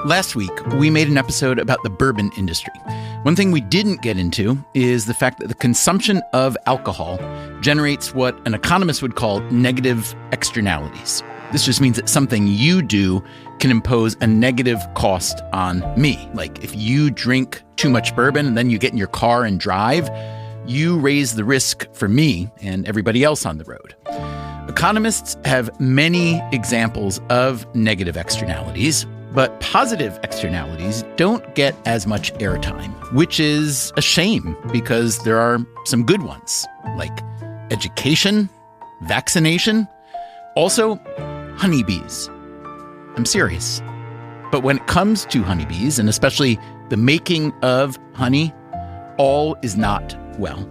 Last week, we made an episode about the bourbon industry. One thing we didn't get into is the fact that the consumption of alcohol generates what an economist would call negative externalities. This just means that something you do can impose a negative cost on me. Like if you drink too much bourbon and then you get in your car and drive, you raise the risk for me and everybody else on the road. Economists have many examples of negative externalities, but positive externalities don't get as much airtime, which is a shame because there are some good ones, like education, vaccination, also honeybees. I'm serious. But when it comes to honeybees, and especially the making of honey, all is not well.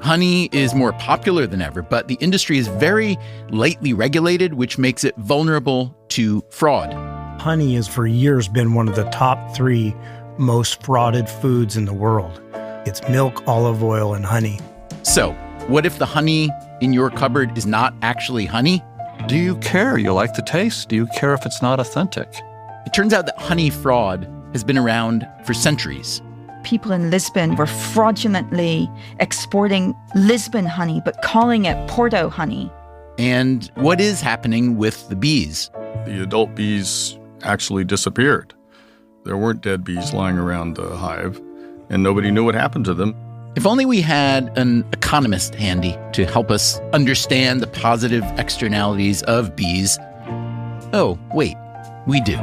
Honey is more popular than ever, but the industry is very lightly regulated, which makes it vulnerable to fraud. Honey has for years been one of the top 3 most frauded foods in the world. It's milk, olive oil, and honey. So, what if the honey in your cupboard is not actually honey? Do you care? You like the taste? Do you care if it's not authentic? It turns out that honey fraud has been around for centuries. People in Lisbon were fraudulently exporting Lisbon honey, but calling it Porto honey. And what is happening with the bees? The adult bees actually disappeared. There weren't dead bees lying around the hive, and nobody knew what happened to them. If only we had an economist handy to help us understand the positive externalities of bees. Oh, wait, we do.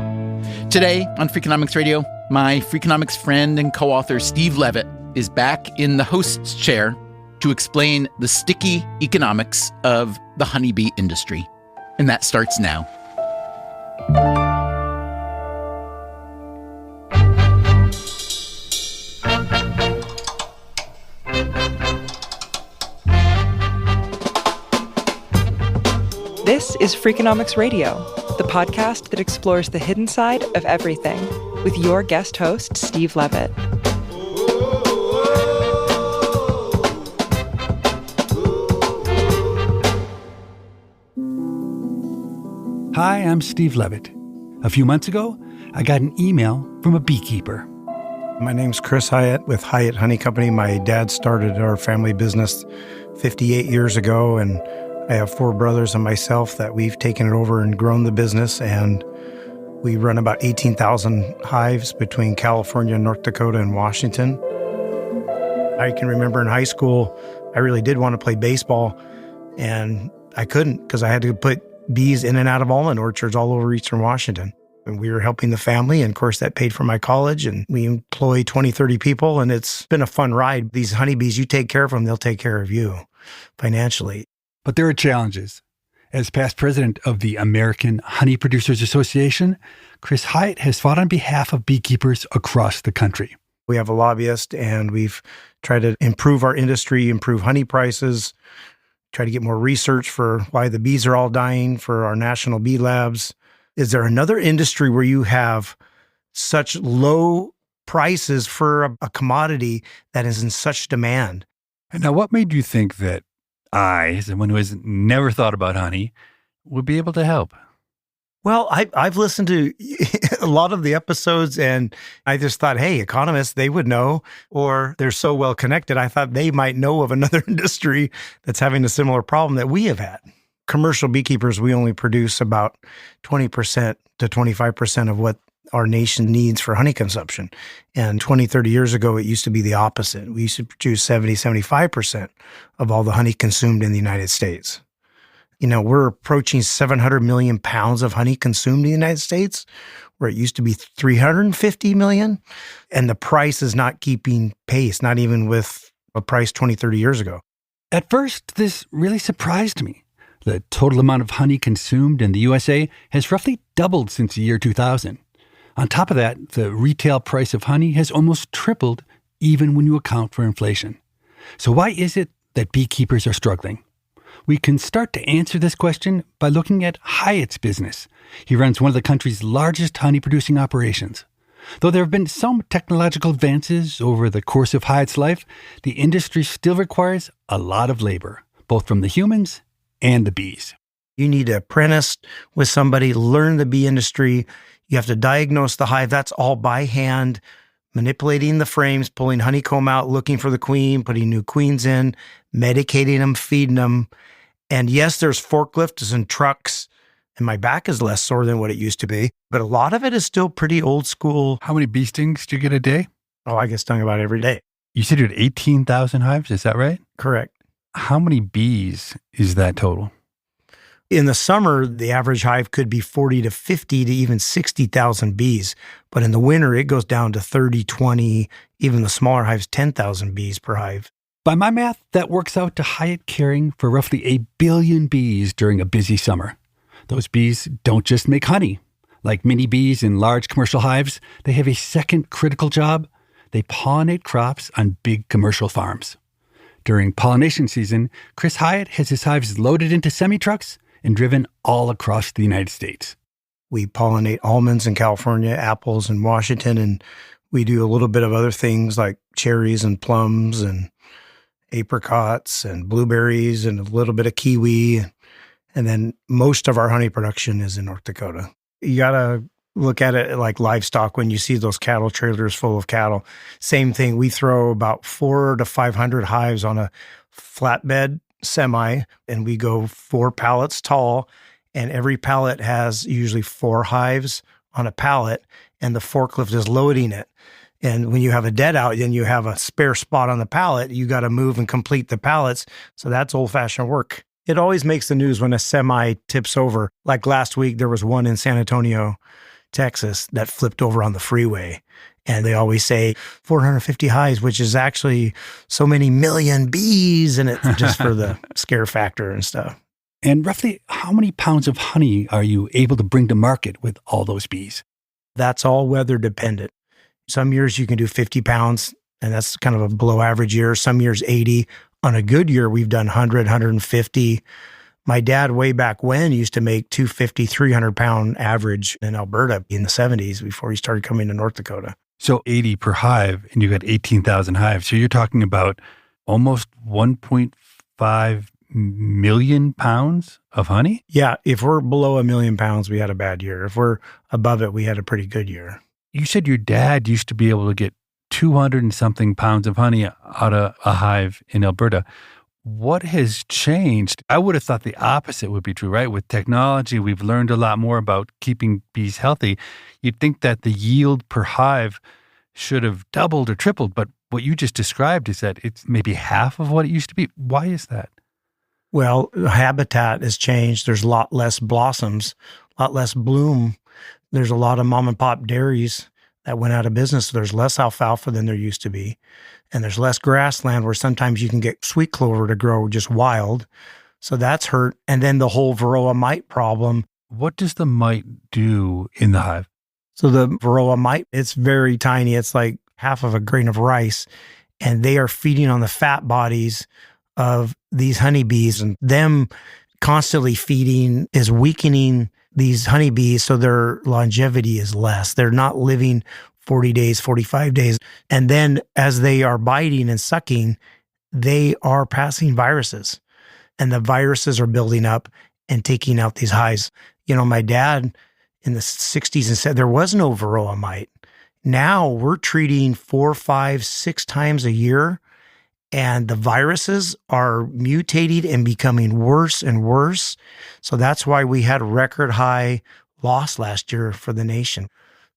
Today on Freakonomics Radio, my Freakonomics friend and co-author Steve Levitt is back in the host's chair to explain the sticky economics of the honeybee industry. And that starts now. This is Freakonomics Radio, the podcast that explores the hidden side of everything, with your guest host, Steve Levitt. Hi, I'm Steve Levitt. A few months ago, I got an email from a beekeeper. My name's Chris Hyatt with Hyatt Honey Company. My dad started our family business 58 years ago, and I have 4 brothers and myself that we've taken it over and grown the business, and we run about 18,000 hives between California, North Dakota, and Washington. I can remember in high school, I really did want to play baseball, and I couldn't because I had to put bees in and out of almond orchards all over eastern Washington. And we were helping the family, and of course that paid for my college, and we employ 20, 30 people, and it's been a fun ride. These honeybees, you take care of them, they'll take care of you financially. But there are challenges. As past president of the American Honey Producers Association, Chris Hyatt has fought on behalf of beekeepers across the country. We have a lobbyist, and we've tried to improve our industry, improve honey prices, try to get more research for why the bees are all dying for our national bee labs. Is there another industry where you have such low prices for a commodity that is in such demand? And now, what made you think that I, someone who has never thought about honey, would be able to help? Well, I've listened to a lot of the episodes, and I just thought, hey, economists, they would know, or they're so well connected, I thought they might know of another industry that's having a similar problem that we have had. Commercial beekeepers, we only produce about 20% to 25% of what our nation needs for honey consumption. And 20, 30 years ago, it used to be the opposite. We used to produce 70, 75% of all the honey consumed in the United States. You know, we're approaching 700 million pounds of honey consumed in the United States, where it used to be 350 million. And the price is not keeping pace, not even with a price 20, 30 years ago. At first, this really surprised me. The total amount of honey consumed in the USA has roughly doubled since the year 2000. On top of that, the retail price of honey has almost tripled, even when you account for inflation. So why is it that beekeepers are struggling? We can start to answer this question by looking at Hyatt's business. He runs one of the country's largest honey-producing operations. Though there have been some technological advances over the course of Hyatt's life, the industry still requires a lot of labor, both from the humans and the bees. You need to apprentice with somebody, learn the bee industry. You have to diagnose the hive. That's all by hand, manipulating the frames, pulling honeycomb out, looking for the queen, putting new queens in, medicating them, feeding them. And yes, there's forklifts and trucks, and my back is less sore than what it used to be. But a lot of it is still pretty old school. How many bee stings do you get a day? Oh, I get stung about every day. You said you had 18,000 hives, is that right? Correct. How many bees is that total? In the summer, the average hive could be 40 to 50 to even 60,000 bees. But in the winter, it goes down to 30, 20, even the smaller hives, 10,000 bees per hive. By my math, that works out to Hyatt caring for roughly 1 billion bees during a busy summer. Those bees don't just make honey. Like mini bees in large commercial hives, they have a second critical job. They pollinate crops on big commercial farms. During pollination season, Chris Hyatt has his hives loaded into semi-trucks and driven all across the United States. We pollinate almonds in California, apples in Washington, and we do a little bit of other things like cherries and plums and apricots and blueberries and a little bit of kiwi. And then most of our honey production is in North Dakota. You got to look at it like livestock when you see those cattle trailers full of cattle. Same thing. We throw about 400 to 500 hives on a flatbed semi, and we go 4 pallets tall, and every pallet has usually 4 hives on a pallet, and the forklift is loading it. And when you have a dead out, then you have a spare spot on the pallet. You got to move and complete the pallets. So that's old-fashioned work. It always makes the news when a semi tips over. Like last week, there was one in San Antonio, Texas, that flipped over on the freeway. And they always say 450 hives, which is actually so many million bees, and it's just for the scare factor and stuff. And roughly how many pounds of honey are you able to bring to market with all those bees? That's all weather dependent. Some years you can do 50 pounds, and that's kind of a below average year. Some years 80. On a good year, we've done 100, 150. My dad, way back when, used to make 250, 300 pound average in Alberta in the 70s before he started coming to North Dakota. So 80 per hive, and you got 18,000 hives. So you're talking about almost 1.5 million pounds of honey? Yeah, if we're below 1 million pounds, we had a bad year. If we're above it, we had a pretty good year. You said your dad used to be able to get 200 and something pounds of honey out of a hive in Alberta. What has changed? I would have thought the opposite would be true, right? With technology, we've learned a lot more about keeping bees healthy. You'd think that the yield per hive should have doubled or tripled, but what you just described is that it's maybe half of what it used to be. Why is that? Well, habitat has changed. There's a lot less blossoms, a lot less bloom. There's a lot of mom and pop dairies that went out of business. So there's less alfalfa than there used to be. And there's less grassland where sometimes you can get sweet clover to grow just wild. So that's hurt. And then the whole varroa mite problem. What does the mite do in the hive? So the varroa mite, it's very tiny. It's like half of a grain of rice. And they are feeding on the fat bodies of these honeybees. And them constantly feeding is weakening these honeybees, so their longevity is less. They're not living 40 days, 45 days. And then as they are biting and sucking, they are passing viruses. And the viruses are building up and taking out these hives. You know, my dad in the 60s and said there was no varroa mite. Now we're treating 4, 5, 6 times a year. And the viruses are mutating and becoming worse and worse. So that's why we had record high loss last year for the nation.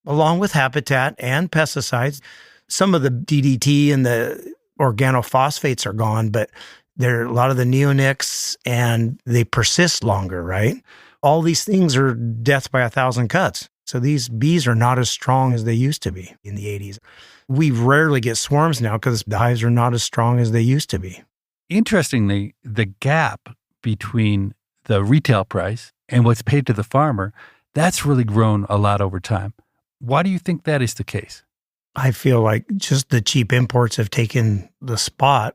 Along with habitat and pesticides, some of the DDT and the organophosphates are gone, but there are a lot of the neonics and they persist longer, right? All these things are death by 1,000 cuts. So these bees are not as strong as they used to be in the 80s. We rarely get swarms now because the hives are not as strong as they used to be. Interestingly, the gap between the retail price and what's paid to the farmer, that's really grown a lot over time. Why do you think that is the case? I feel like just the cheap imports have taken the spot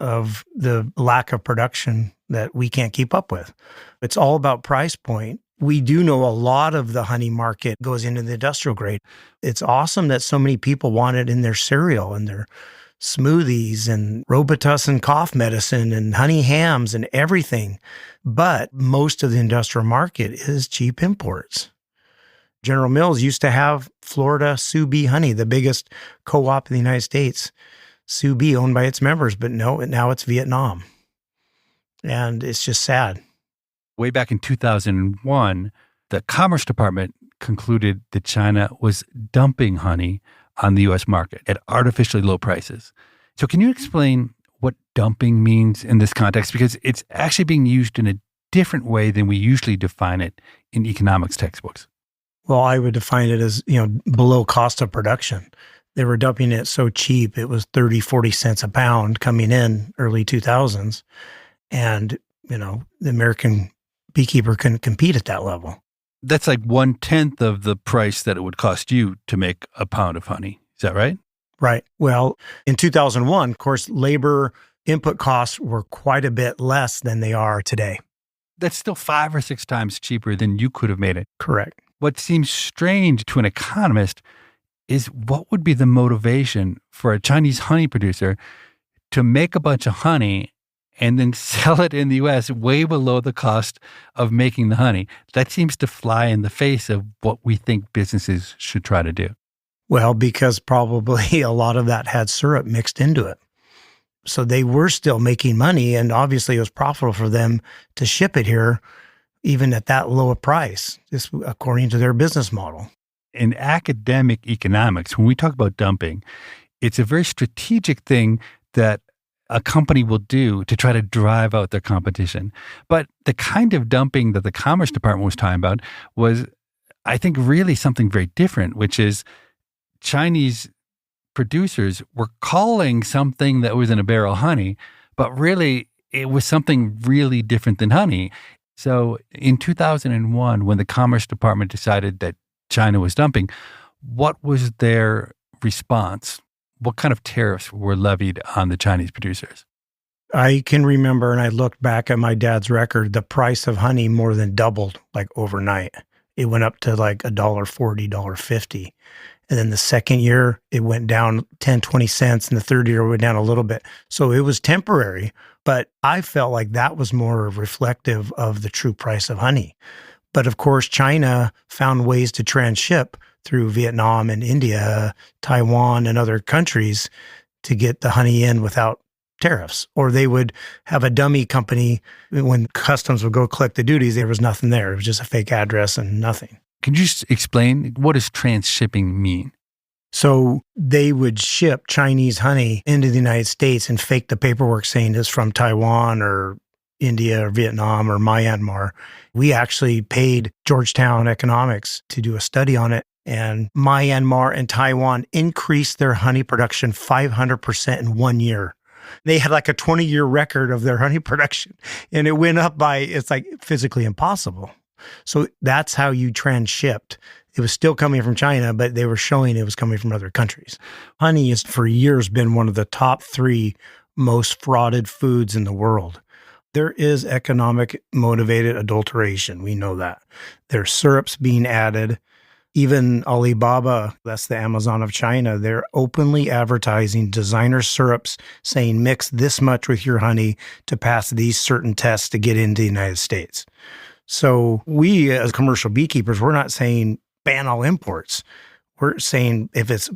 of the lack of production that we can't keep up with. It's all about price point. We do know a lot of the honey market goes into the industrial grade. It's awesome that so many people want it in their cereal and their smoothies and Robitussin cough medicine and honey hams and everything. But most of the industrial market is cheap imports. General Mills used to have Florida Sue Bee honey, the biggest co-op in the United States. Sue Bee owned by its members, but no, now it's Vietnam. And it's just sad. Way back in 2001, the Commerce Department concluded that China was dumping honey on the U.S. market at artificially low prices. So can you explain what dumping means in this context? Because it's actually being used in a different way than we usually define it in economics textbooks. Well, I would define it as, below cost of production. They were dumping it so cheap. It was 30, 40 cents a pound coming in early 2000s. And, the American beekeeper couldn't compete at that level. That's like 1/10 of the price that it would cost you to make a pound of honey. Is that right? Right. Well, in 2001, of course, labor input costs were quite a bit less than they are today. That's still 5 or 6 times cheaper than you could have made it. Correct. What seems strange to an economist is what would be the motivation for a Chinese honey producer to make a bunch of honey and then sell it in the U.S. way below the cost of making the honey. That seems to fly in the face of what we think businesses should try to do. Well, because probably a lot of that had syrup mixed into it. So they were still making money, and obviously it was profitable for them to ship it here, even at that low a price, just according to their business model. In academic economics, when we talk about dumping, it's a very strategic thing that a company will do to try to drive out their competition. But the kind of dumping that the Commerce Department was talking about was, I think, really something very different, which is Chinese producers were calling something that was in a barrel honey, but really it was something really different than honey. So in 2001, when the Commerce Department decided that China was dumping, what was their response? What kind of tariffs were levied on the Chinese producers? I can remember, and I looked back at my dad's record, the price of honey more than doubled like overnight. It went up to like $1.40, $1.50. And then the second year, it went down 10, 20 cents. And the third year, it went down a little bit. So it was temporary, but I felt like that was more reflective of the true price of honey. But of course, China found ways to transship through Vietnam and India, Taiwan, and other countries to get the honey in without tariffs. Or they would have a dummy company. When customs would go collect the duties, there was nothing there. It was just a fake address and nothing. Can you just explain, what does transshipping mean? So they would ship Chinese honey into the United States and fake the paperwork saying it's from Taiwan or India or Vietnam or Myanmar. We actually paid Georgetown Economics to do a study on it. And Myanmar and Taiwan increased their honey production 500% in 1 year. They had like a 20-year record of their honey production, and it went up by, it's like physically impossible. So that's how you transshipped. It was still coming from China, but they were showing it was coming from other countries. Honey has for years been one of the top 3 most frauded foods in the world. There is economic motivated adulteration. We know that. There's syrups being added. Even Alibaba, that's the Amazon of China, they're openly advertising designer syrups saying mix this much with your honey to pass these certain tests to get into the United States. So we as commercial beekeepers, we're not saying ban all imports. We're saying if it's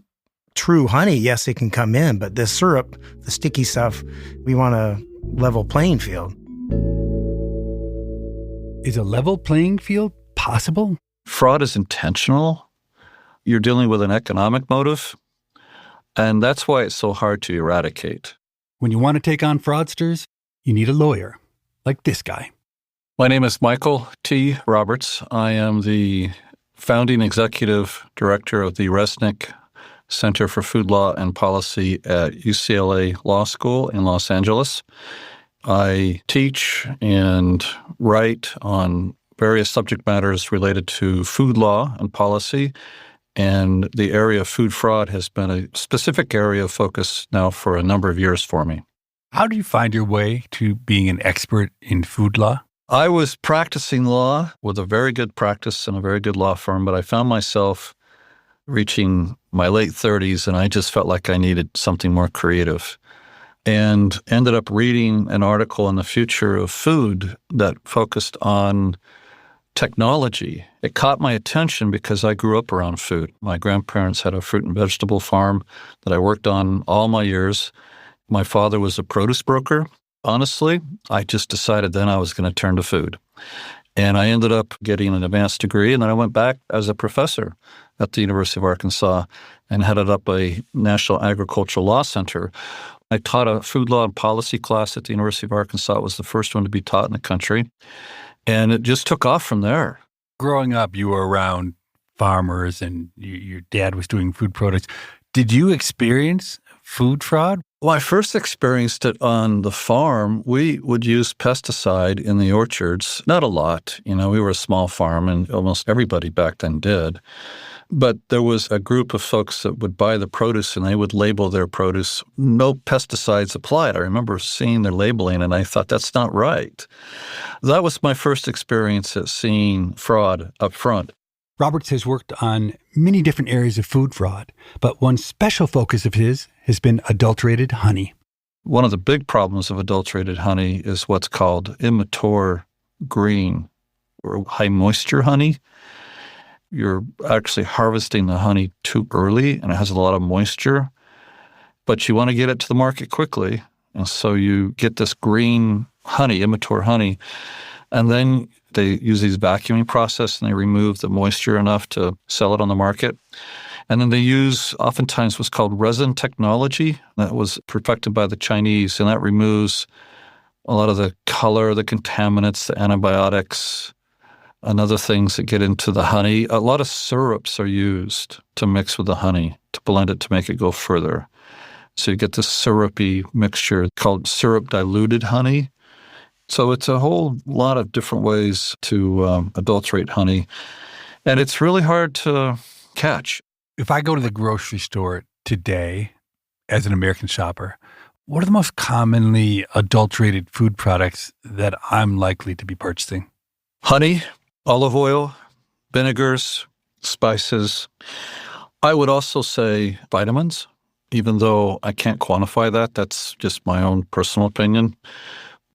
true honey, yes, it can come in, but this syrup, the sticky stuff, we want a level playing field. Is a level playing field possible? Fraud is intentional. You're dealing with an economic motive, and that's why it's so hard to eradicate. When you want to take on fraudsters, you need a lawyer, like this guy. My name is Michael T. Roberts. I am the founding executive director of the Resnick Center for Food Law and Policy at UCLA Law School in Los Angeles. I teach and write on various subject matters related to food law and policy, and the area of food fraud has been a specific area of focus now for a number of years for me. How do you find your way to being an expert in food law? I was practicing law with a very good practice in a very good law firm, but I found myself reaching my late 30s, and I just felt like I needed something more creative, and ended up reading an article in the future of food that focused on technology It caught my attention because I grew up around food. My grandparents had a fruit and vegetable farm that I worked on all my years. My father was a produce broker. Honestly, I just decided then I was going to turn to food. And I ended up getting an advanced degree, and then I went back as a professor at the University of Arkansas and headed up a National Agricultural Law Center. I taught a food law and policy class at the University of Arkansas. It was the first one to be taught in the country, and it just took off from there. Growing up, you were around farmers and your dad was doing food products. Did you experience food fraud? Well, I first experienced it on the farm. We would use pesticide in the orchards. Not a lot. We were a small farm, and almost everybody back then did. But there was a group of folks that would buy the produce, and they would label their produce, no pesticides applied. I remember seeing their labeling, and I thought, that's not right. That was my first experience at seeing fraud up front. Roberts has worked on many different areas of food fraud, but one special focus of his has been adulterated honey. One of the big problems of adulterated honey is what's called immature green or high moisture honey. You're actually harvesting the honey too early, and it has a lot of moisture, but you want to get it to the market quickly. And so you get this green honey, immature honey, and then they use these vacuuming process and they remove the moisture enough to sell it on the market. And then they use oftentimes what's called resin technology that was perfected by the Chinese, and that removes a lot of the color, the contaminants, the antibiotics, and other things that get into the honey. A lot of syrups are used to mix with the honey, to blend it to make it go further. So you get this syrupy mixture called syrup diluted honey. So it's a whole lot of different ways to adulterate honey, and it's really hard to catch. If I go to the grocery store today as an American shopper, what are the most commonly adulterated food products that I'm likely to be purchasing? Honey, olive oil, vinegars, spices. I would also say vitamins, even though I can't quantify that. That's just my own personal opinion.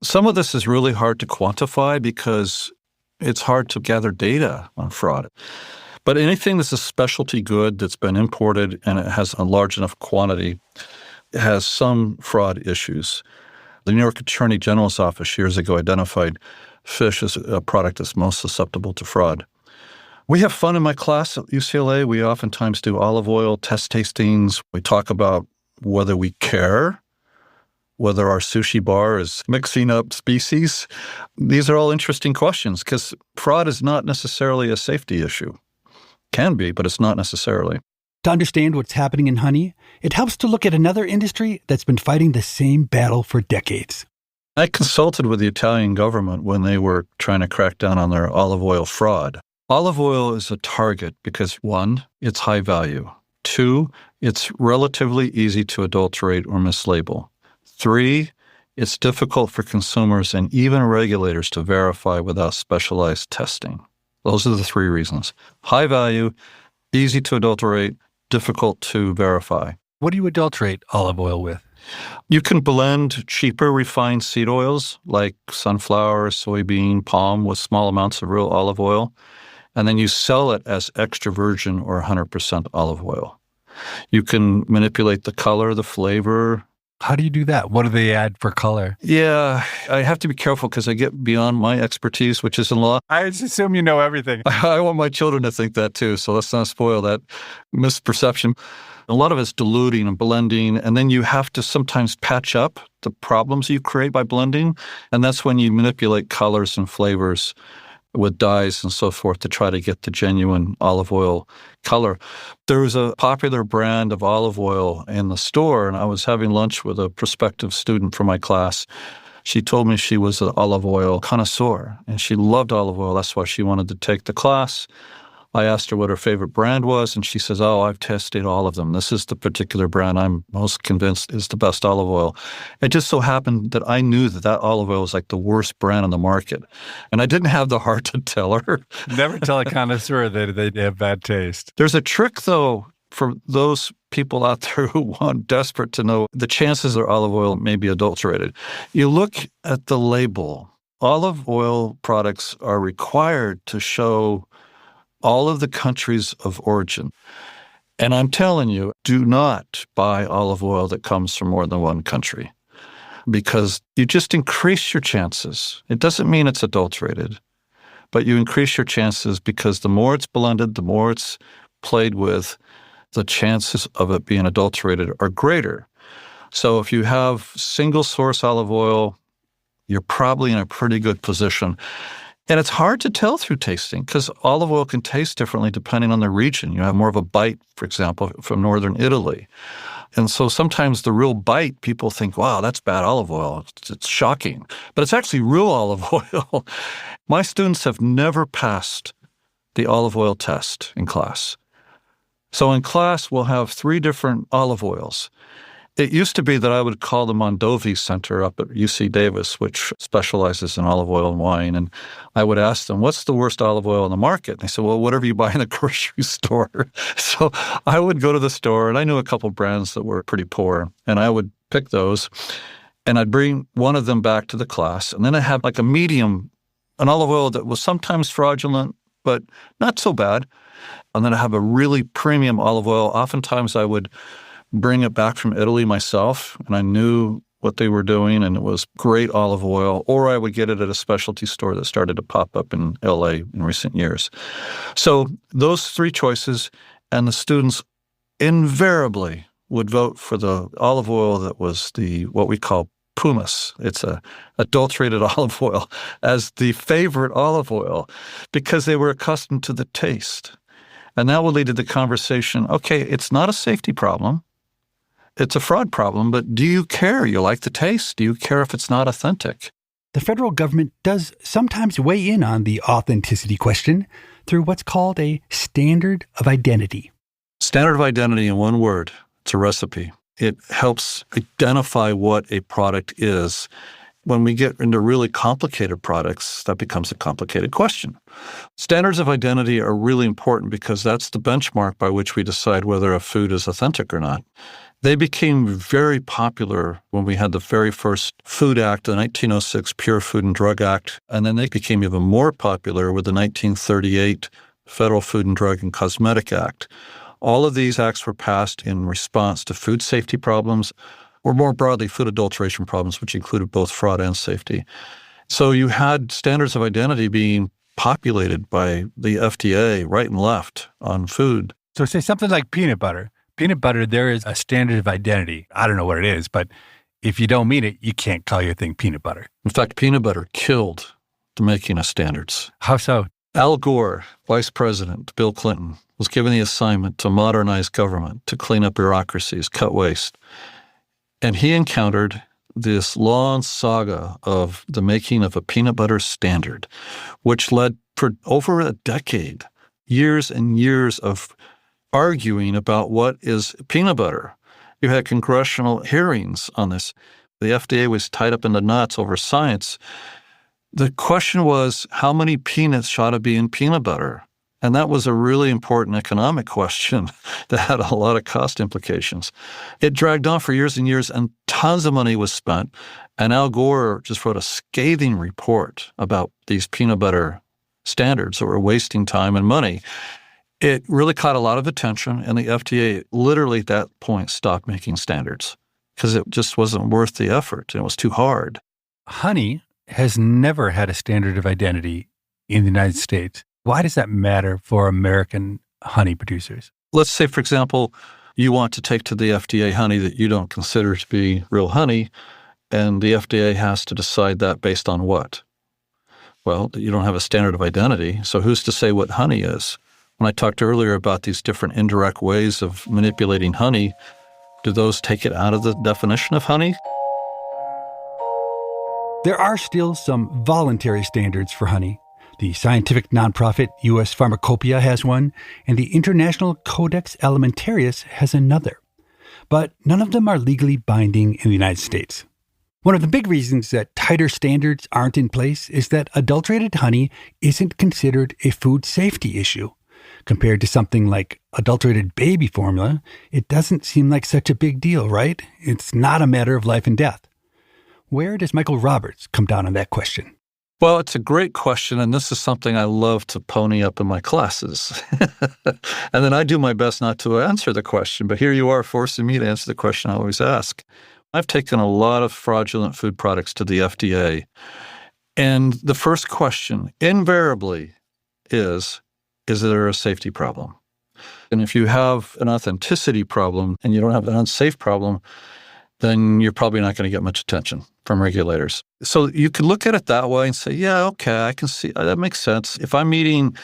Some of this is really hard to quantify because it's hard to gather data on fraud. But anything that's a specialty good that's been imported and it has a large enough quantity has some fraud issues. The New York Attorney General's office years ago identified fish as a product that's most susceptible to fraud. We have fun in my class at UCLA. We oftentimes do olive oil test tastings. We talk about whether we care, whether our sushi bar is mixing up species. These are all interesting questions because fraud is not necessarily a safety issue. Can be, but it's not necessarily. To understand what's happening in honey, it helps to look at another industry that's been fighting the same battle for decades. I consulted with the Italian government when they were trying to crack down on their olive oil fraud. Olive oil is a target because, 1, it's high value. 2, it's relatively easy to adulterate or mislabel. 3, it's difficult for consumers and even regulators to verify without specialized testing. Those are the 3 reasons. High value, easy to adulterate, difficult to verify. What do you adulterate olive oil with? You can blend cheaper refined seed oils like sunflower, soybean, palm with small amounts of real olive oil, and then you sell it as extra virgin or 100% olive oil. You can manipulate the color, the flavor. How do you do that? What do they add for color? Yeah, I have to be careful because I get beyond my expertise, which is in law. I just assume you know everything. I want my children to think that too, so let's not spoil that misperception. A lot of it's diluting and blending, and then you have to sometimes patch up the problems you create by blending, and that's when you manipulate colors and flavors with dyes and so forth to try to get the genuine olive oil color. There was a popular brand of olive oil in the store, and I was having lunch with a prospective student from my class. She told me she was an olive oil connoisseur, and she loved olive oil. That's why she wanted to take the class. I asked her what her favorite brand was, and she says, I've tested all of them. This is the particular brand I'm most convinced is the best olive oil. It just so happened that I knew that olive oil was like the worst brand on the market, and I didn't have the heart to tell her. Never tell a connoisseur that they have bad taste. There's a trick, though, for those people out there who want desperate to know the chances their olive oil may be adulterated. You look at the label. Olive oil products are required to show all of the countries of origin. And I'm telling you, do not buy olive oil that comes from more than one country, because you just increase your chances. It doesn't mean it's adulterated, but you increase your chances because the more it's blended, the more it's played with, the chances of it being adulterated are greater. So if you have single source olive oil, you're probably in a pretty good position. And it's hard to tell through tasting because olive oil can taste differently depending on the region. You have more of a bite, for example, from northern Italy. And so sometimes the real bite, people think, wow, that's bad olive oil. It's shocking. But it's actually real olive oil. My students have never passed the olive oil test in class. So in class, we'll have 3 different olive oils. It used to be that I would call the Mondovi Center up at UC Davis, which specializes in olive oil and wine, and I would ask them, what's the worst olive oil in the market? And they said, well, whatever you buy in the grocery store. So I would go to the store, and I knew a couple brands that were pretty poor, and I would pick those, and I'd bring one of them back to the class, and then I had like a medium, an olive oil that was sometimes fraudulent, but not so bad, and then I have a really premium olive oil. Oftentimes I would bring it back from Italy myself, and I knew what they were doing, and it was great olive oil, or I would get it at a specialty store that started to pop up in LA in recent years. So those 3 choices, and the students invariably would vote for the olive oil that was what we call pumice. It's a adulterated olive oil as the favorite olive oil because they were accustomed to the taste. And that would lead to the conversation, okay, it's not a safety problem. It's a fraud problem, but do you care? You like the taste? Do you care if it's not authentic? The federal government does sometimes weigh in on the authenticity question through what's called a standard of identity. Standard of identity in one word, it's a recipe. It helps identify what a product is. When we get into really complicated products, that becomes a complicated question. Standards of identity are really important because that's the benchmark by which we decide whether a food is authentic or not. They became very popular when we had the very first Food Act, the 1906 Pure Food and Drug Act, and then they became even more popular with the 1938 Federal Food and Drug and Cosmetic Act. All of these acts were passed in response to food safety problems, or more broadly, food adulteration problems, which included both fraud and safety. So you had standards of identity being populated by the FDA right and left on food. So say something like peanut butter. Peanut butter, there is a standard of identity. I don't know what it is, but if you don't mean it, you can't call your thing peanut butter. In fact, peanut butter killed the making of standards. How so? Al Gore, Vice President Bill Clinton, was given the assignment to modernize government, to clean up bureaucracies, cut waste. And he encountered this long saga of the making of a peanut butter standard, which led for over a decade, years and years of arguing about what is peanut butter. You had congressional hearings on this. The FDA was tied up in the knots over science. The question was, how many peanuts ought to be in peanut butter? And that was a really important economic question that had a lot of cost implications. It dragged on for years and years, and tons of money was spent. And Al Gore just wrote a scathing report about these peanut butter standards that were wasting time and money. It really caught a lot of attention, and the FDA literally at that point stopped making standards because it just wasn't worth the effort, and it was too hard. Honey has never had a standard of identity in the United States. Why does that matter for American honey producers? Let's say, for example, you want to take to the FDA honey that you don't consider to be real honey, and the FDA has to decide that based on what? Well, you don't have a standard of identity, so who's to say what honey is? When I talked earlier about these different indirect ways of manipulating honey, do those take it out of the definition of honey? There are still some voluntary standards for honey. The scientific nonprofit U.S. Pharmacopoeia has one, and the International Codex Alimentarius has another. But none of them are legally binding in the United States. One of the big reasons that tighter standards aren't in place is that adulterated honey isn't considered a food safety issue. Compared to something like adulterated baby formula, it doesn't seem like such a big deal, right? It's not a matter of life and death. Where does Michael Roberts come down on that question? Well, it's a great question, and this is something I love to pony up in my classes. And then I do my best not to answer the question, but here you are forcing me to answer the question I always ask. I've taken a lot of fraudulent food products to the FDA, and the first question invariably is there a safety problem? And if you have an authenticity problem and you don't have an unsafe problem, then you're probably not going to get much attention from regulators. So you could look at it that way and say, yeah, okay, I can see that makes sense. If I'm eating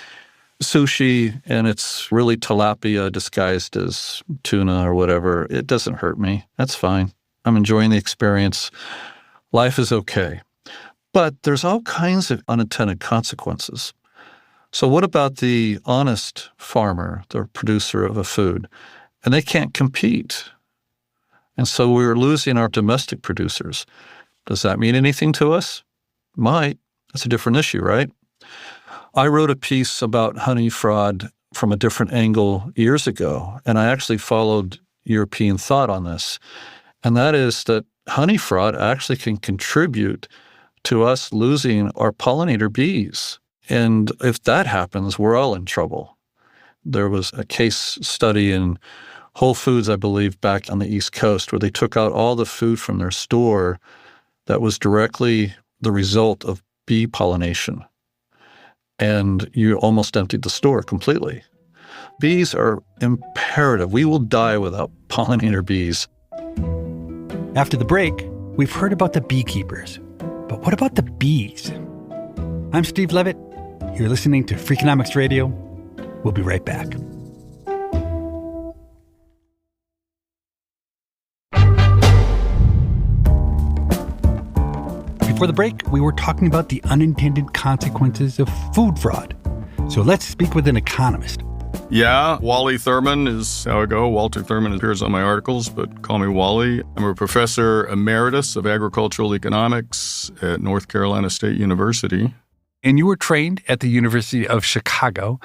sushi and it's really tilapia disguised as tuna or whatever, it doesn't hurt me. That's fine. I'm enjoying the experience. Life is okay. But there's all kinds of unintended consequences. So what about the honest farmer, the producer of a food? And they can't compete. And so we're losing our domestic producers. Does that mean anything to us? Might. That's a different issue, right? I wrote a piece about honey fraud from a different angle years ago, and I actually followed European thought on this. And that is that honey fraud actually can contribute to us losing our pollinator bees. And if that happens, we're all in trouble. There was a case study in Whole Foods, I believe, back on the East Coast, where they took out all the food from their store that was directly the result of bee pollination. And you almost emptied the store completely. Bees are imperative. We will die without pollinator bees. After the break, we've heard about the beekeepers. But what about the bees? I'm Steve Levitt. You're listening to Freakonomics Radio. We'll be right back. Before the break, we were talking about the unintended consequences of food fraud. So let's speak with an economist. Yeah, Wally Thurman is how I go. Walter Thurman appears on my articles, but call me Wally. I'm a professor emeritus of agricultural economics at North Carolina State University. And you were trained at the University of Chicago.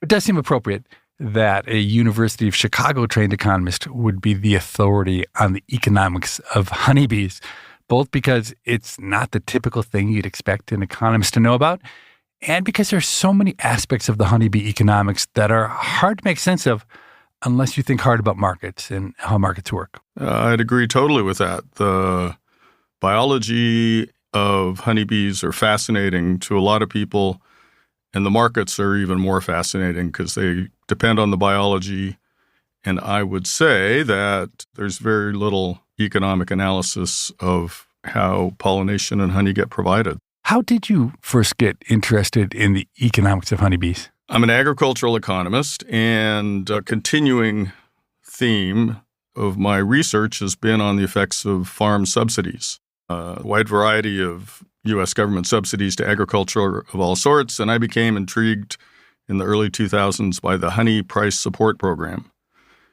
It does seem appropriate that a University of Chicago-trained economist would be the authority on the economics of honeybees, both because it's not the typical thing you'd expect an economist to know about, and because there's so many aspects of the honeybee economics that are hard to make sense of unless you think hard about markets and how markets work. I'd agree totally with that. The biology of honeybees are fascinating to a lot of people, and the markets are even more fascinating because they depend on the biology. And I would say that there's very little economic analysis of how pollination and honey get provided. How did you first get interested in the economics of honeybees? I'm an agricultural economist, and a continuing theme of my research has been on the effects of farm subsidies. A wide variety of U.S. government subsidies to agriculture of all sorts, and I became intrigued in the early 2000s by the honey price support program.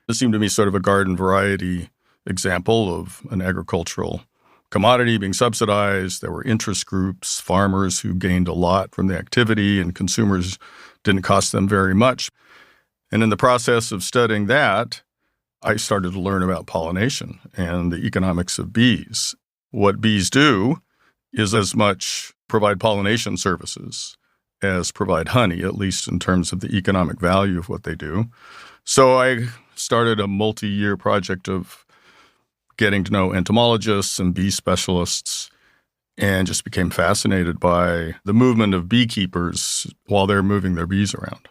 It seemed to me sort of a garden variety example of an agricultural commodity being subsidized. There were interest groups, farmers who gained a lot from the activity, and consumers didn't cost them very much. And in the process of studying that, I started to learn about pollination and the economics of bees. What bees do is as much provide pollination services as provide honey, at least in terms of the economic value of what they do. So I started a multi-year project of getting to know entomologists and bee specialists, and just became fascinated by the movement of beekeepers while they're moving their bees around.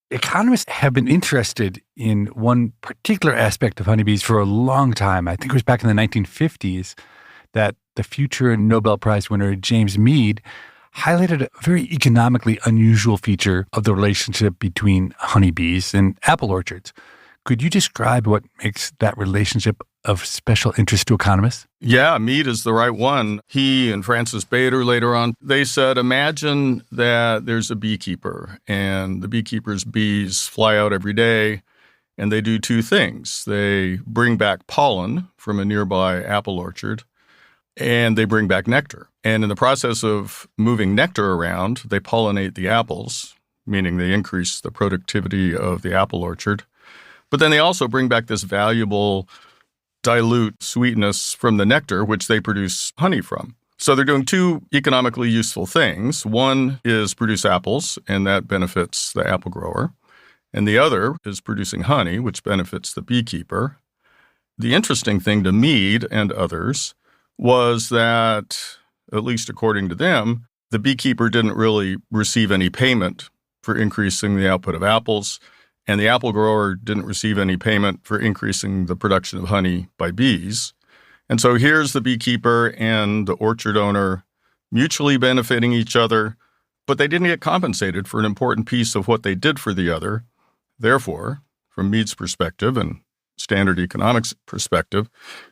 Economists have been interested in one particular aspect of honeybees for a long time. I think it was back in the 1950s that the future Nobel Prize winner James Mead highlighted a very economically unusual feature of the relationship between honeybees and apple orchards. Could you describe what makes that relationship of special interest to economists? Yeah, Mead is the right one. He and Francis Bader later on, they said, imagine that there's a beekeeper and the beekeeper's bees fly out every day and they do two things. They bring back pollen from a nearby apple orchard and they bring back nectar. And in the process of moving nectar around, they pollinate the apples, meaning they increase the productivity of the apple orchard. But then they also bring back this valuable dilute sweetness from the nectar, which they produce honey from. So they're doing two economically useful things. One is produce apples, and that benefits the apple grower. And the other is producing honey, which benefits the beekeeper. The interesting thing to Mead and others was that, at least according to them, the beekeeper didn't really receive any payment for increasing the output of apples, and the apple grower didn't receive any payment for increasing the production of honey by bees. And so here's the beekeeper and the orchard owner mutually benefiting each other, but they didn't get compensated for an important piece of what they did for the other. Therefore, from Mead's perspective and standard economics perspective,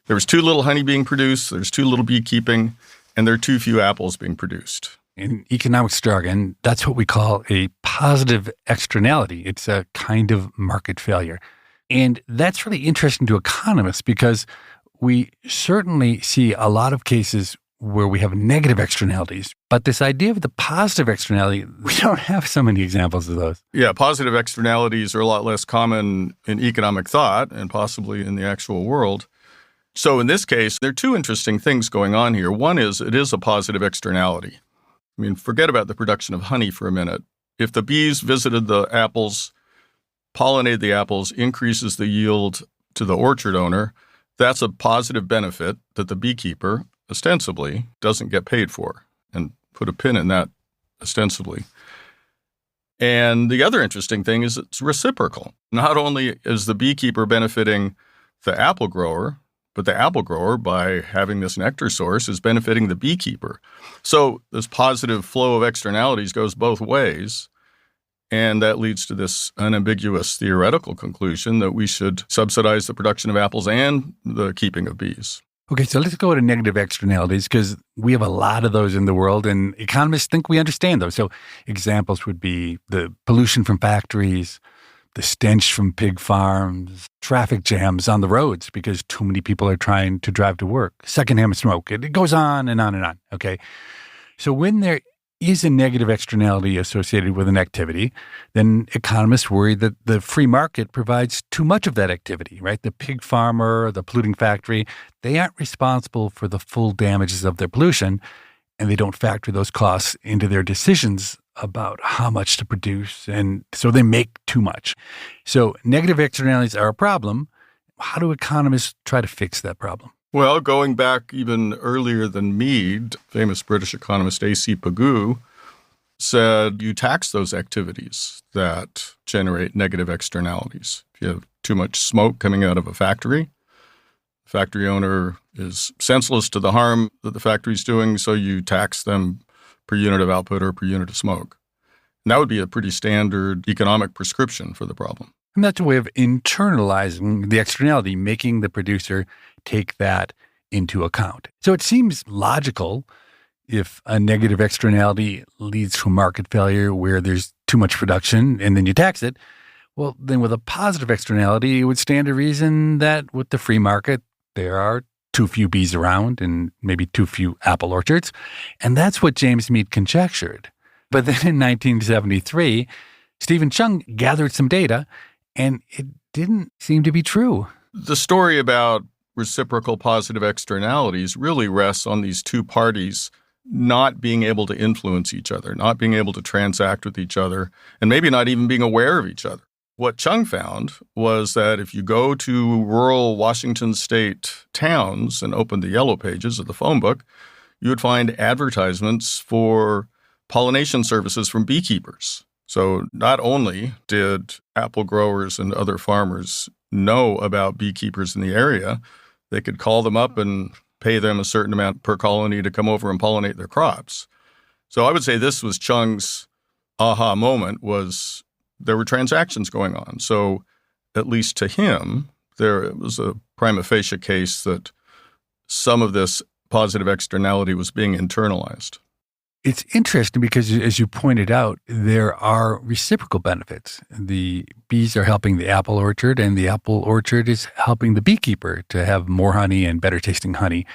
there was too little honey being produced, there's too little beekeeping, and there are too few apples being produced. In economics jargon, that's what we call a positive externality. It's a kind of market failure. And that's really interesting to economists because we certainly see a lot of cases where we have negative externalities. But this idea of the positive externality, we don't have so many examples of those. Yeah, positive externalities are a lot less common in economic thought and possibly in the actual world. So in this case, there are two interesting things going on here. One is it is a positive externality. I mean, forget about the production of honey for a minute. If the bees visited the apples, pollinated the apples, increases the yield to the orchard owner, that's a positive benefit that the beekeeper ostensibly doesn't get paid for, and put a pin in that ostensibly. And the other interesting thing is it's reciprocal. Not only is the beekeeper benefiting the apple grower, but the apple grower, by having this nectar source, is benefiting the beekeeper. So this positive flow of externalities goes both ways. And that leads to this unambiguous theoretical conclusion that we should subsidize the production of apples and the keeping of bees. Okay, so let's go to negative externalities because we have a lot of those in the world and economists think we understand those. So examples would be the pollution from factories, the stench from pig farms, traffic jams on the roads because too many people are trying to drive to work, secondhand smoke. It goes on and on and on, okay? So when there is a negative externality associated with an activity, then economists worry that the free market provides too much of that activity, right? The pig farmer, the polluting factory, they aren't responsible for the full damages of their pollution, and they don't factor those costs into their decisions about how much to produce, and so they make too much. So negative externalities are a problem. How do economists try to fix that problem? Well, going back even earlier than Mead, famous British economist A.C. Pigou said you tax those activities that generate negative externalities. If you have too much smoke coming out of a factory, the factory owner is senseless to the harm that the factory is doing, so you tax them per unit of output or per unit of smoke. And that would be a pretty standard economic prescription for the problem. And that's a way of internalizing the externality, making the producer take that into account. So it seems logical if a negative externality leads to a market failure where there's too much production and then you tax it. Well, then with a positive externality, it would stand to reason that with the free market, there are too few bees around and maybe too few apple orchards. And that's what James Mead conjectured. But then in 1973, Stephen Chung gathered some data, and it didn't seem to be true. The story about reciprocal positive externalities really rests on these two parties not being able to influence each other, not being able to transact with each other, and maybe not even being aware of each other. What Chung found was that if you go to rural Washington state towns and open the yellow pages of the phone book, you would find advertisements for pollination services from beekeepers. So not only did apple growers and other farmers know about beekeepers in the area, they could call them up and pay them a certain amount per colony to come over and pollinate their crops. So I would say this was Chung's aha moment, was there were transactions going on. So at least to him, there was a prima facie case that some of this positive externality was being internalized. It's interesting because, as you pointed out, there are reciprocal benefits. The bees are helping the apple orchard, and the apple orchard is helping the beekeeper to have more honey and better tasting honey.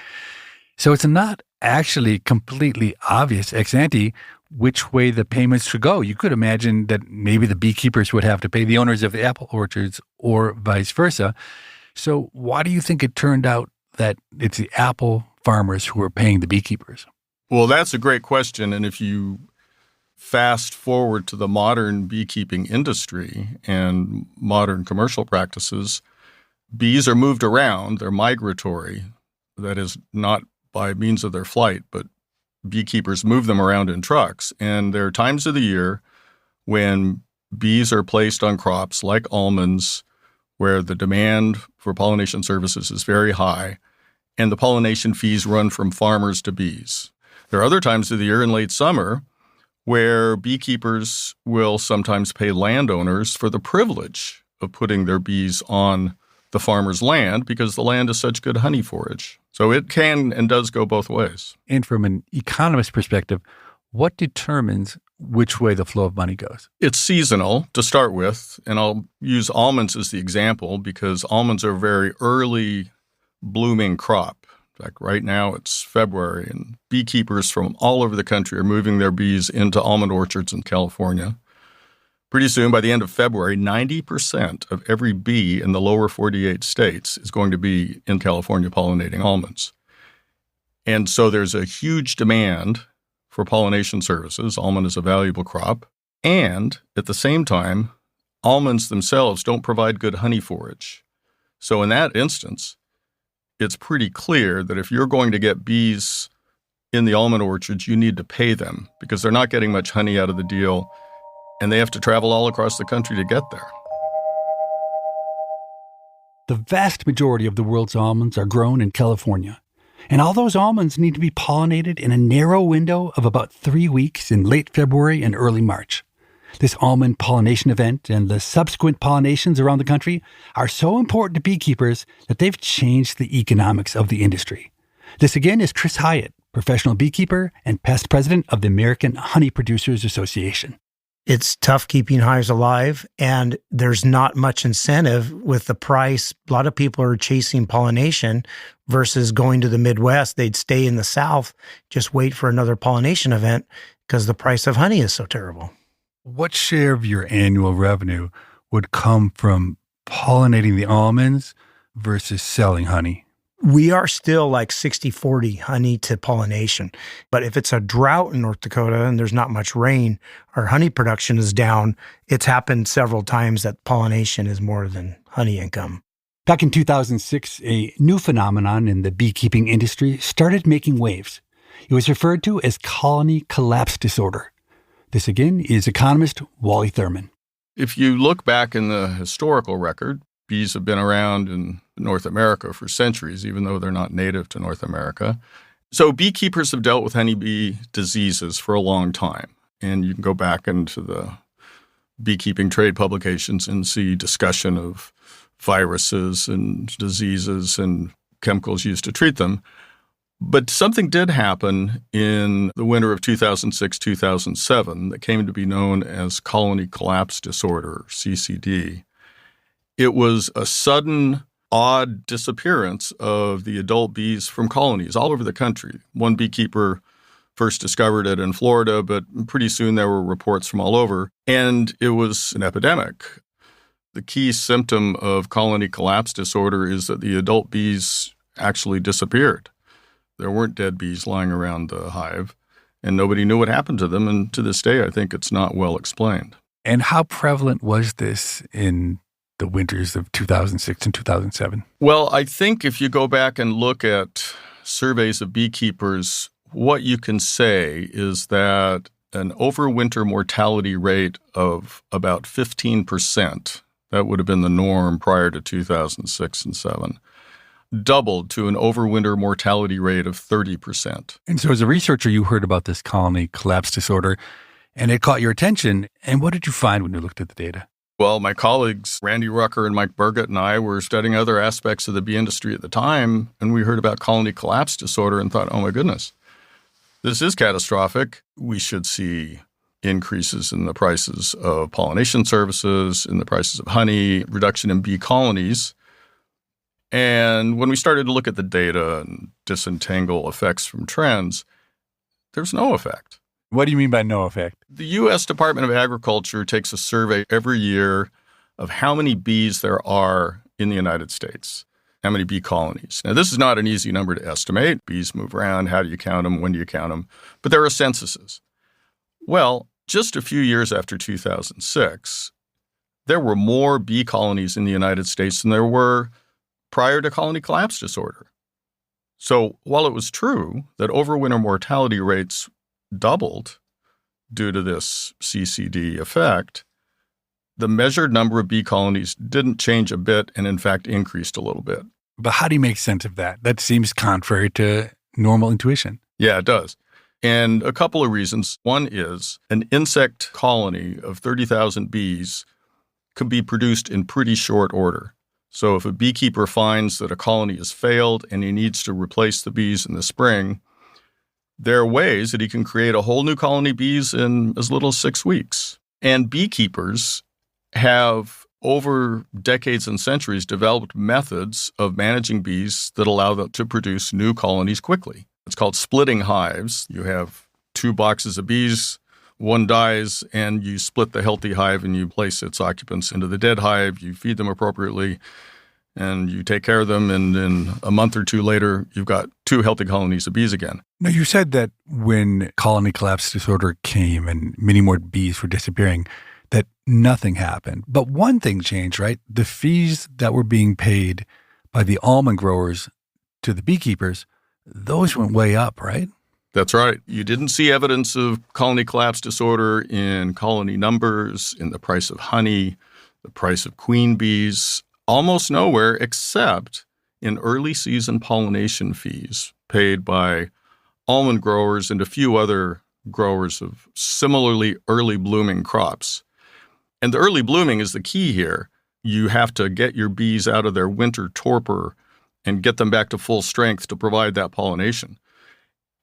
So it's not actually completely obvious ex ante which way the payments should go. You could imagine that maybe the beekeepers would have to pay the owners of the apple orchards or vice versa. So why do you think it turned out that it's the apple farmers who are paying the beekeepers? Well, that's a great question. And if you fast forward to the modern beekeeping industry and modern commercial practices, bees are moved around. They're migratory. That is, not by means of their flight, but beekeepers move them around in trucks. And there are times of the year when bees are placed on crops like almonds, where the demand for pollination services is very high, and the pollination fees run from farmers to bees. There are other times of the year in late summer where beekeepers will sometimes pay landowners for the privilege of putting their bees on the farmer's land because the land is such good honey forage. So it can and does go both ways. And from an economist perspective, what determines which way the flow of money goes? It's seasonal to start with, and I'll use almonds as the example because almonds are a very early blooming crop. In fact, right now it's February, and beekeepers from all over the country are moving their bees into almond orchards in California. Pretty soon, by the end of February, 90% of every bee in the lower 48 states is going to be in California pollinating almonds. And so there's a huge demand for pollination services. Almond is a valuable crop. And at the same time, almonds themselves don't provide good honey forage. So in that instance, it's pretty clear that if you're going to get bees in the almond orchards, you need to pay them because they're not getting much honey out of the deal, and they have to travel all across the country to get there. The vast majority of the world's almonds are grown in California, and all those almonds need to be pollinated in a narrow window of about 3 weeks in late February and early March. This almond pollination event and the subsequent pollinations around the country are so important to beekeepers that they've changed the economics of the industry. This again is Chris Hyatt, professional beekeeper and past president of the American Honey Producers Association. It's tough keeping hives alive, and there's not much incentive with the price. A lot of people are chasing pollination versus going to the Midwest. They'd stay in the South, just wait for another pollination event because the price of honey is so terrible. What share of your annual revenue would come from pollinating the almonds versus selling honey? We are still like 60-40 honey to pollination. But if it's a drought in North Dakota and there's not much rain, our honey production is down. It's happened several times that pollination is more than honey income. Back in 2006, a new phenomenon in the beekeeping industry started making waves. It was referred to as colony collapse disorder. This again is economist Wally Thurman. If you look back in the historical record, bees have been around in North America for centuries, even though they're not native to North America. So beekeepers have dealt with honeybee diseases for a long time. And you can go back into the beekeeping trade publications and see discussion of viruses and diseases and chemicals used to treat them. But something did happen in the winter of 2006-2007 that came to be known as colony collapse disorder, CCD. It was a sudden, odd disappearance of the adult bees from colonies all over the country. One beekeeper first discovered it in Florida, but pretty soon there were reports from all over, and it was an epidemic. The key symptom of colony collapse disorder is that the adult bees actually disappeared. There weren't dead bees lying around the hive, and nobody knew what happened to them. And to this day, I think it's not well explained. And how prevalent was this in the winters of 2006 and 2007? Well, I think if you go back and look at surveys of beekeepers, what you can say is that an overwinter mortality rate of about 15%, that would have been the norm prior to 2006 and 2007, doubled to an overwinter mortality rate of 30%. And so as a researcher, you heard about this colony collapse disorder, and it caught your attention. And what did you find when you looked at the data? Well, my colleagues, Randy Rucker and Mike Burgett and I were studying other aspects of the bee industry at the time, and we heard about colony collapse disorder and thought, oh my goodness, this is catastrophic. We should see increases in the prices of pollination services, in the prices of honey, reduction in bee colonies. And when we started to look at the data and disentangle effects from trends, there's no effect. What do you mean by no effect? The U.S. Department of Agriculture takes a survey every year of how many bees there are in the United States. how many bee colonies. Now, this is not an easy number to estimate. Bees move around. How do you count them? When do you count them? But there are censuses. Well, just a few years after 2006, there were more bee colonies in the United States than there were prior to colony collapse disorder. So while it was true that overwinter mortality rates doubled due to this CCD effect, the measured number of bee colonies didn't change a bit and, in fact, increased a little bit. But how do you make sense of that? That seems contrary to normal intuition. Yeah, it does. And a couple of reasons. One is an insect colony of 30,000 bees can be produced in pretty short order. So if a beekeeper finds that a colony has failed and he needs to replace the bees in the spring, there are ways that he can create a whole new colony of bees in as little as 6 weeks. And beekeepers have, over decades and centuries, developed methods of managing bees that allow them to produce new colonies quickly. It's called splitting hives. You have 2 boxes of bees, one dies, and you split the healthy hive and you place its occupants into the dead hive. You feed them appropriately and you take care of them. And then a month or 2 later, you've got 2 healthy colonies of bees again. Now, you said that when colony collapse disorder came and many more bees were disappearing, that nothing happened. But one thing changed, right? The fees that were being paid by the almond growers to the beekeepers, those went way up, right? That's right. You didn't see evidence of colony collapse disorder in colony numbers, in the price of honey, the price of queen bees, almost nowhere except in early season pollination fees paid by almond growers and a few other growers of similarly early blooming crops. And the early blooming is the key here. You have to get your bees out of their winter torpor and get them back to full strength to provide that pollination.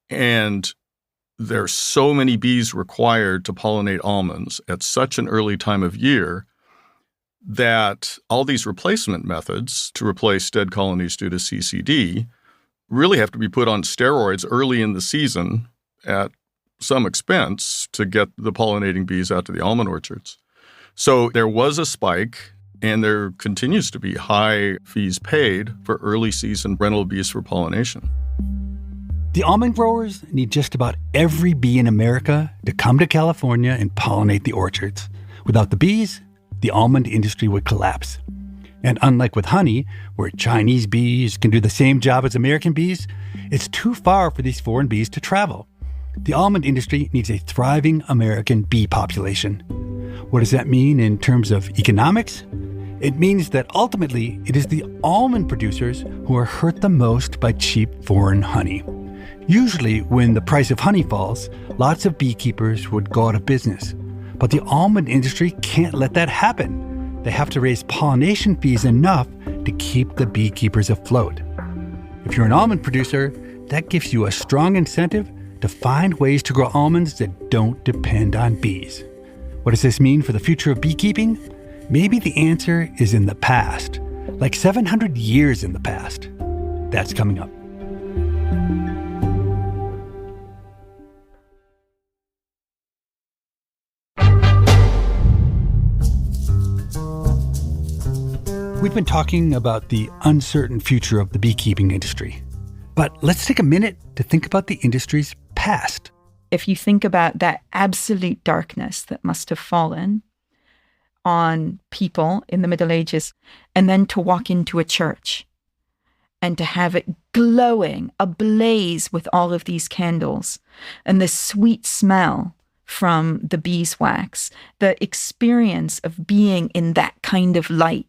And there's so many bees required to pollinate almonds at such an early time of year that all these replacement methods to replace dead colonies due to CCD really have to be put on steroids early in the season at some expense to get the pollinating bees out to the almond orchards. So there was a spike, and there continues to be high fees paid for early season rental bees for pollination. The almond growers need just about every bee in America to come to California and pollinate the orchards. Without the bees, the almond industry would collapse. And unlike with honey, where Chinese bees can do the same job as American bees, it's too far for these foreign bees to travel. The almond industry needs a thriving American bee population. What does that mean in terms of economics? It means that ultimately it is the almond producers who are hurt the most by cheap foreign honey. Usually, when the price of honey falls, lots of beekeepers would go out of business. But the almond industry can't let that happen. They have to raise pollination fees enough to keep the beekeepers afloat. If you're an almond producer, that gives you a strong incentive to find ways to grow almonds that don't depend on bees. What does this mean for the future of beekeeping? Maybe the answer is in the past, like 700 years in the past. That's coming up. We've been talking about the uncertain future of the beekeeping industry. But let's take a minute to think about the industry's past. If you think about that absolute darkness that must have fallen on people in the Middle Ages, and then to walk into a church and to have it glowing, ablaze with all of these candles and the sweet smell from the beeswax, the experience of being in that kind of light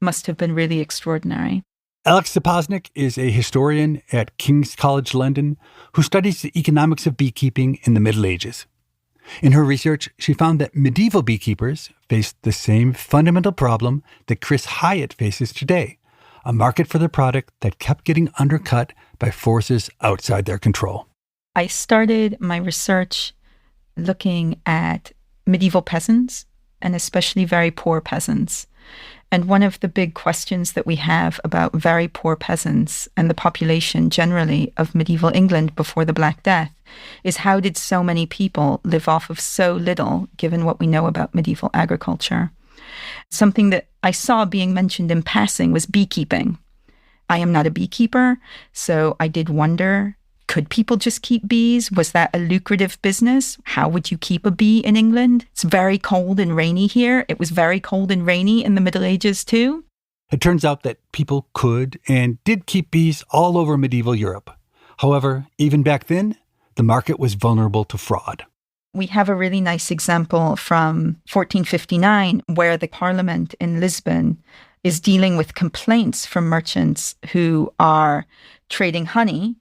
must have been really extraordinary. Alex Sapoznik is a historian at King's College London who studies the economics of beekeeping in the Middle Ages. In her research, she found that medieval beekeepers faced the same fundamental problem that Chris Hyatt faces today, a market for their product that kept getting undercut by forces outside their control. I started my research looking at medieval peasants, and especially very poor peasants. And one of the big questions that we have about very poor peasants and the population generally of medieval England before the Black Death is how did so many people live off of so little, given what we know about medieval agriculture? Something that I saw being mentioned in passing was beekeeping. I am not a beekeeper, so I did wonder, could people just keep bees? Was that a lucrative business? How would you keep a bee in England? It's very cold and rainy here. It was very cold and rainy in the Middle Ages too. It turns out that people could and did keep bees all over medieval Europe. However, even back then, the market was vulnerable to fraud. We have a really nice example from 1459 where the Parliament in Lisbon is dealing with complaints from merchants who are trading honey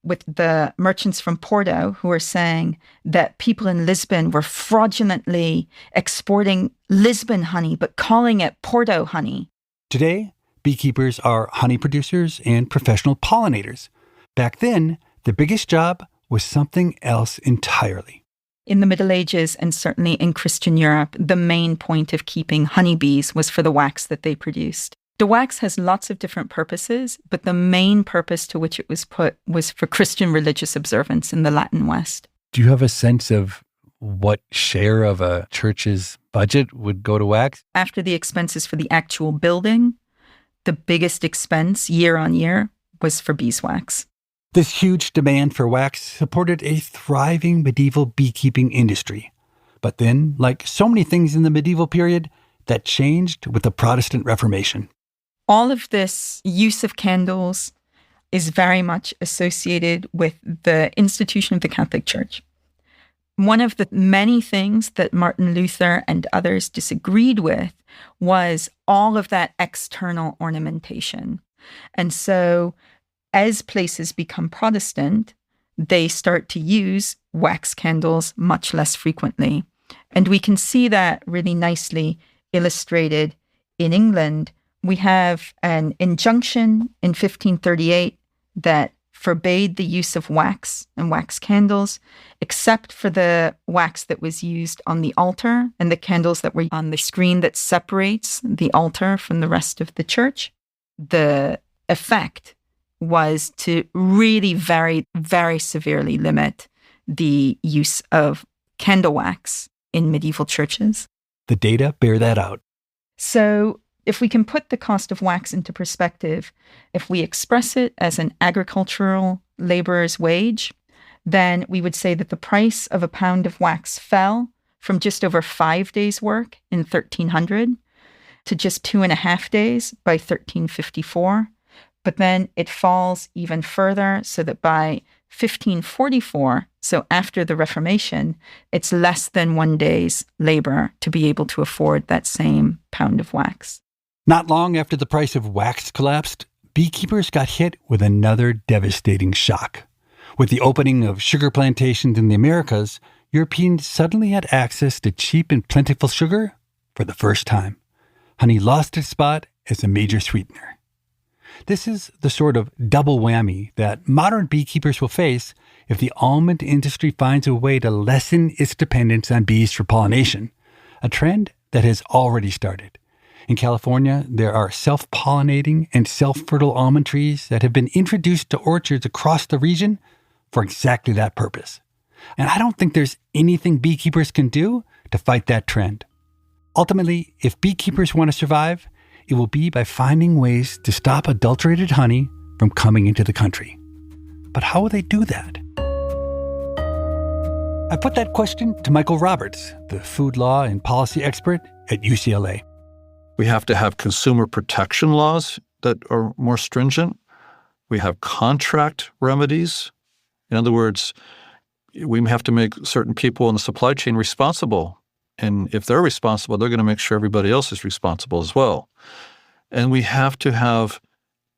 with the merchants from Porto who are saying that people in Lisbon were fraudulently exporting Lisbon honey but calling it Porto honey. Today, beekeepers are honey producers and professional pollinators. Back then, the biggest job was something else entirely. In the Middle Ages, and certainly in Christian Europe, the main point of keeping honeybees was for the wax that they produced. The wax has lots of different purposes, but the main purpose to which it was put was for Christian religious observance in the Latin West. Do you have a sense of what share of a church's budget would go to wax? After the expenses for the actual building, the biggest expense year on year was for beeswax. This huge demand for wax supported a thriving medieval beekeeping industry. But then, like so many things in the medieval period, that changed with the Protestant Reformation. All of this use of candles is very much associated with the institution of the Catholic Church. One of the many things that Martin Luther and others disagreed with was all of that external ornamentation. And so as places become Protestant, they start to use wax candles much less frequently. And we can see that really nicely illustrated in England. We have an injunction in 1538 that forbade the use of wax and wax candles, except for the wax that was used on the altar and the candles that were on the screen that separates the altar from the rest of the church. The effect was to really very, very severely limit the use of candle wax in medieval churches. The data bear that out. So if we can put the cost of wax into perspective, if we express it as an agricultural laborer's wage, then we would say that the price of a pound of wax fell from just over 5 days' work in 1300 to just 2.5 days by 1354. But then it falls even further so that by 1544, so after the Reformation, it's less than 1 day's labor to be able to afford that same pound of wax. Not long after the price of wax collapsed, beekeepers got hit with another devastating shock. With the opening of sugar plantations in the Americas, Europeans suddenly had access to cheap and plentiful sugar for the first time. Honey lost its spot as a major sweetener. This is the sort of double whammy that modern beekeepers will face if the almond industry finds a way to lessen its dependence on bees for pollination, a trend that has already started. In California, there are self-pollinating and self-fertile almond trees that have been introduced to orchards across the region for exactly that purpose. And I don't think there's anything beekeepers can do to fight that trend. Ultimately, if beekeepers want to survive, it will be by finding ways to stop adulterated honey from coming into the country. But how will they do that? I put that question to Michael Roberts, the food law and policy expert at UCLA. We have to have consumer protection laws that are more stringent. We have contract remedies. In other words, we have to make certain people in the supply chain responsible. And if they're responsible, they're going to make sure everybody else is responsible as well. And we have to have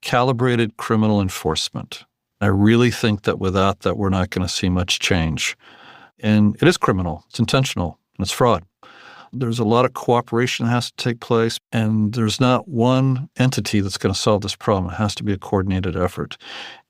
calibrated criminal enforcement. I really think that without that, we're not going to see much change. And it is criminal, it's intentional, and it's fraud. There's a lot of cooperation that has to take place, and there's not one entity that's going to solve this problem. It has to be a coordinated effort.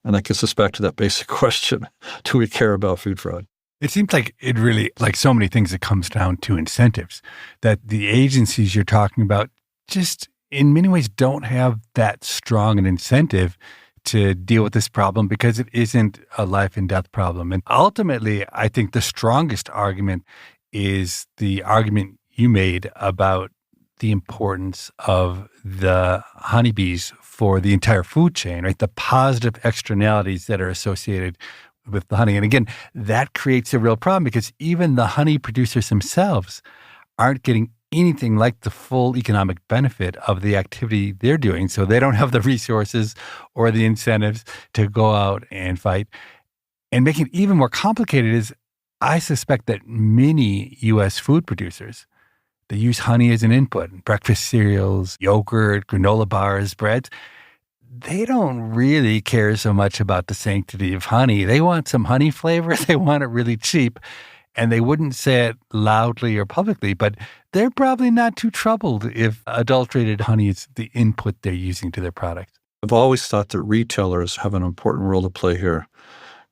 And that gets us back to that basic question, do we care about food fraud? It seems like it really, like so many things, it comes down to incentives, that the agencies you're talking about just in many ways don't have that strong an incentive to deal with this problem because it isn't a life and death problem. And ultimately, I think the strongest argument is the argument you made about the importance of the honeybees for the entire food chain, right? The positive externalities that are associated with the honey. And again, that creates a real problem because even the honey producers themselves aren't getting anything like the full economic benefit of the activity they're doing. So they don't have the resources or the incentives to go out and fight. And making it even more complicated is I suspect that many U.S. food producers, they use honey as an input in breakfast cereals, yogurt, granola bars, breads. They don't really care so much about the sanctity of honey. They want some honey flavor. They want it really cheap. And they wouldn't say it loudly or publicly, but they're probably not too troubled if adulterated honey is the input they're using to their product. I've always thought that retailers have an important role to play here.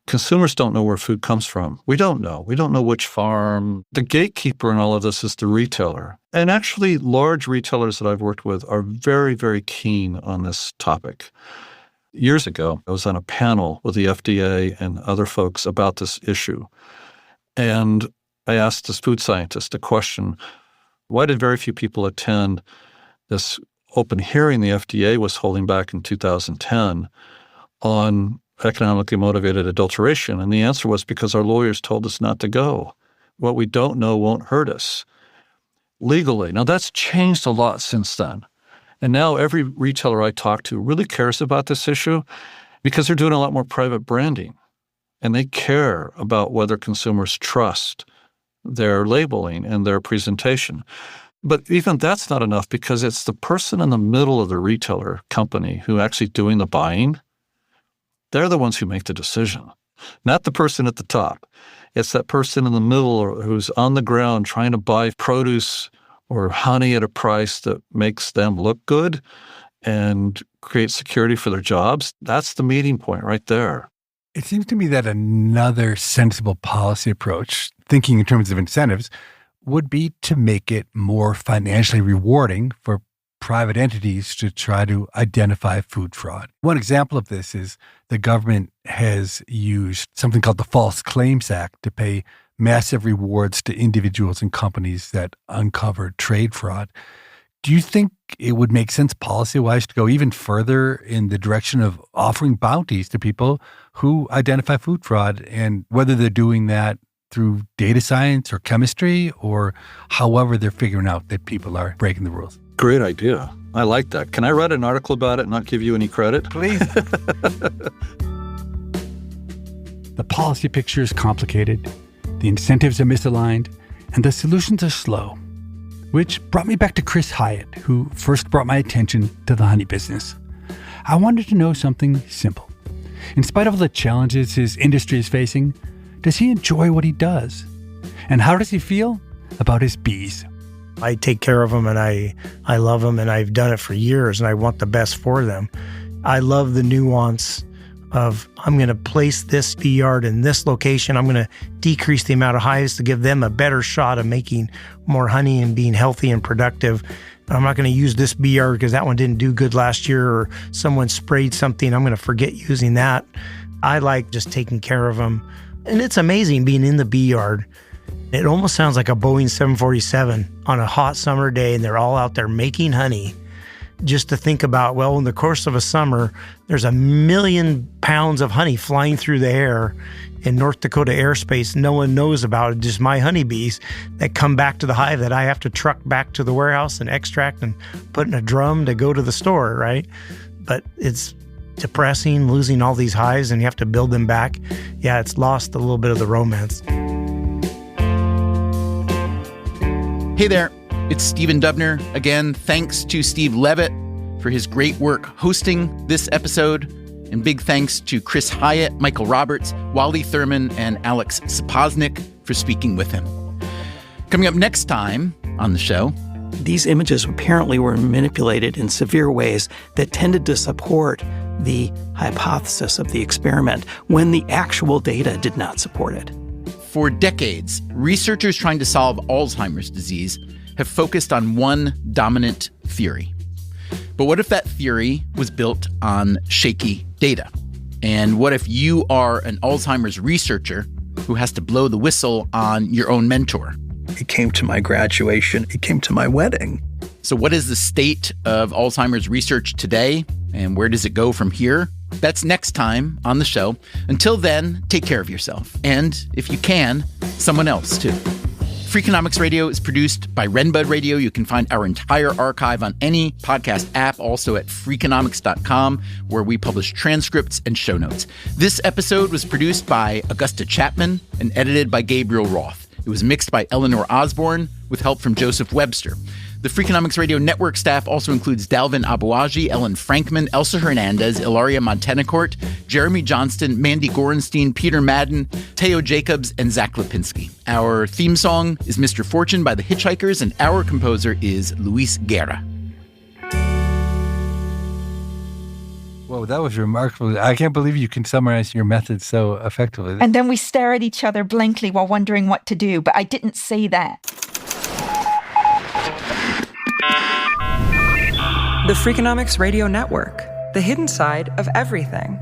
Consumers don't know where food comes from. We don't know. We don't know which farm. The gatekeeper in all of this is the retailer. And actually, large retailers that I've worked with are very, very keen on this topic. Years ago, I was on a panel with the FDA and other folks about this issue. And I asked this food scientist a question, why did very few people attend this open hearing the FDA was holding back in 2010 on economically motivated adulteration? And the answer was because our lawyers told us not to go. What we don't know won't hurt us legally. Now, that's changed a lot since then. And now every retailer I talk to really cares about this issue because they're doing a lot more private branding. And they care about whether consumers trust their labeling and their presentation. But even that's not enough because it's the person in the middle of the retailer company who actually doing the buying. They're the ones who make the decision, not the person at the top. It's that person in the middle who's on the ground trying to buy produce or honey at a price that makes them look good and create security for their jobs. That's the meeting point right there. It seems to me that another sensible policy approach, thinking in terms of incentives, would be to make it more financially rewarding for private entities to try to identify food fraud. One example of this is the government has used something called the False Claims Act to pay massive rewards to individuals and companies that uncover trade fraud. Do you think it would make sense policy-wise to go even further in the direction of offering bounties to people who identify food fraud, and whether they're doing that through data science or chemistry or however they're figuring out that people are breaking the rules? Great idea. I like that. Can I write an article about it and not give you any credit? Please. The policy picture is complicated, the incentives are misaligned, and the solutions are slow. Which brought me back to Chris Hyatt, who first brought my attention to the honey business. I wanted to know something simple. In spite of all the challenges his industry is facing, does he enjoy what he does? And how does he feel about his bees? I take care of them and I love them, and I've done it for years, and I want the best for them. I love the nuance of I'm going to place this bee yard in this location. I'm going to decrease the amount of hives to give them a better shot of making more honey and being healthy and productive. I'm not going to use this bee yard because that one didn't do good last year, or someone sprayed something. I'm going to forget using that. I like just taking care of them. And it's amazing being in the bee yard. It almost sounds like a Boeing 747 on a hot summer day, and they're all out there making honey. Just to think about, well, in the course of a summer, there's 1 million pounds of honey flying through the air in North Dakota airspace. No one knows about it, just my honeybees that come back to the hive that I have to truck back to the warehouse and extract and put in a drum to go to the store, right? But it's depressing losing all these hives and you have to build them back. Yeah, it's lost a little bit of the romance. Hey there, it's Stephen Dubner. Again, thanks to Steve Levitt for his great work hosting this episode. And big thanks to Chris Hyatt, Michael Roberts, Wally Thurman, and Alex Sapoznik for speaking with him. Coming up next time on the show, these images apparently were manipulated in severe ways that tended to support the hypothesis of the experiment when the actual data did not support it. For decades, researchers trying to solve Alzheimer's disease have focused on one dominant theory. But what if that theory was built on shaky data? And what if you are an Alzheimer's researcher who has to blow the whistle on your own mentor? It came to my graduation. It came to my wedding. So what is the state of Alzheimer's research today, and where does it go from here? That's next time on the show. Until then, take care of yourself. And if you can, someone else too. Freakonomics Radio is produced by Renbud Radio. You can find our entire archive on any podcast app, also at Freakonomics.com, where we publish transcripts and show notes. This episode was produced by Augusta Chapman and edited by Gabriel Roth. It was mixed by Eleanor Osborne with help from Joseph Webster. The Freakonomics Radio Network staff also includes Dalvin Abuaji, Ellen Frankman, Elsa Hernandez, Ilaria Montenacourt, Jeremy Johnston, Mandy Gorenstein, Peter Madden, Teo Jacobs, and Zach Lipinski. Our theme song is Mr. Fortune by the Hitchhikers, and our composer is Luis Guerra. Whoa, that was remarkable. I can't believe you can summarize your method so effectively. And then we stare at each other blankly while wondering what to do, but I didn't say that. The Freakonomics Radio Network, the hidden side of everything.